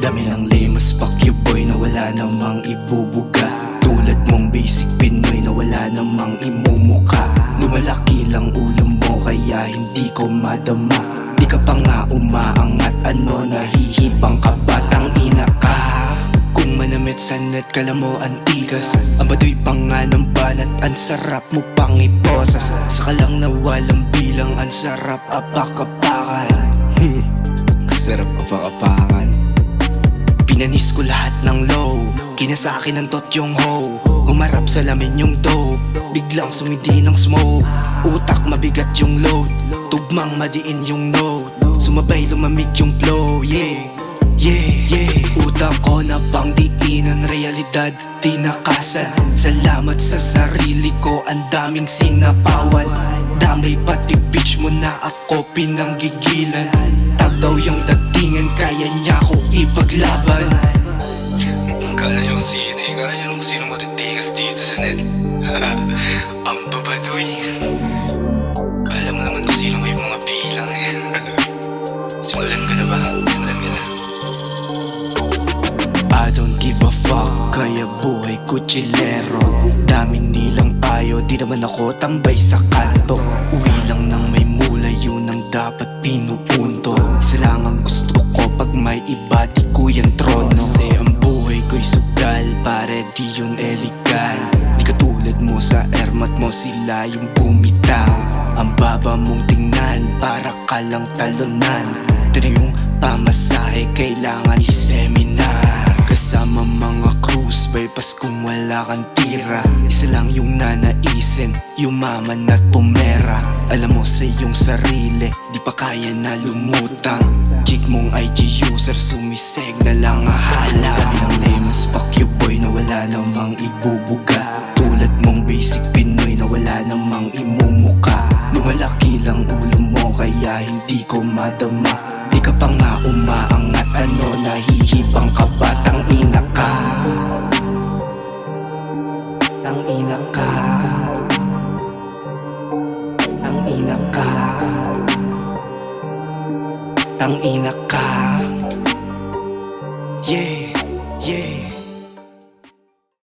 Dami ng lamas, fuck you boy, na wala namang ibubuga. Tulad mong basic Pinoy na wala namang imumuka. Lumalaki lang ulo mo kaya hindi ko madama. Di ka pa nga umaangat, ano nahihibang ka ba? Tangina ka. Kung manamit sa net, kala mo antigas. Ang baduy pa nga ng banat, ang sarap mo pang iposas. Saka lang na walang bilang, ang sarap apak-apakan. Sarap apak-apakan. Pinanis ko lahat ng low, kinasakin ng tot yung ho. Humarap sa lamin yung dope, biglang sumindi ng smoke. Utak mabigat yung load, tugmang madiin yung note. Sumabay lumamig yung flow, yeah, yeah, yeah. Utak ko na pang diinan, realidad tinakasan. Salamat sa sarili ko, ang daming sinapawan. Damay pati bitch mo na ako pinanggigilan. Tagaw yung datingan, kaya niya ako ipaglaban. Kala niyo kung sino matitigas dito sa net. Ang babadoy. Kala mo naman kung sino may mga bilang eh. Simulan ka na ba? Simulan ka na. I don't give a fuck, kaya buhay ko chilero. Dami nilang payo, di naman ako tambay sa kanto. Uwi lang nang may mulay, yun ang dapat pinupunto. Isa lang ang gusto ko, pag may iba di ko yung trono. Kasi ang buhay ko'y sugal, pare di yun illegal. Di katulad mo sa ermat mo, sila yung bumitaw. Ang baba mong tingnan, para ka lang talunan. Ito na yung pamasahe, kailangan i-seminar. Kasama mga cruise, bypass kung wala kang tira. Isa lang yung nanaisin, yumaman at pumera. Alam mo sa iyong sarili, di pa kaya na lumutang. Chick mong IG user, sumiseg na lang ahala. Kami ng names, fuck you boy, na wala namang ibubuga. Tulad mong basic Pinoy na wala namang imumuka. Lumalaki lang ulo mo kaya hindi ko madama. Di ka pa nga umaangat, ano nahihibang ka ba? Tangina ka. Tangina ka. Tangina ka. Tangina ka. Yeah, yeah.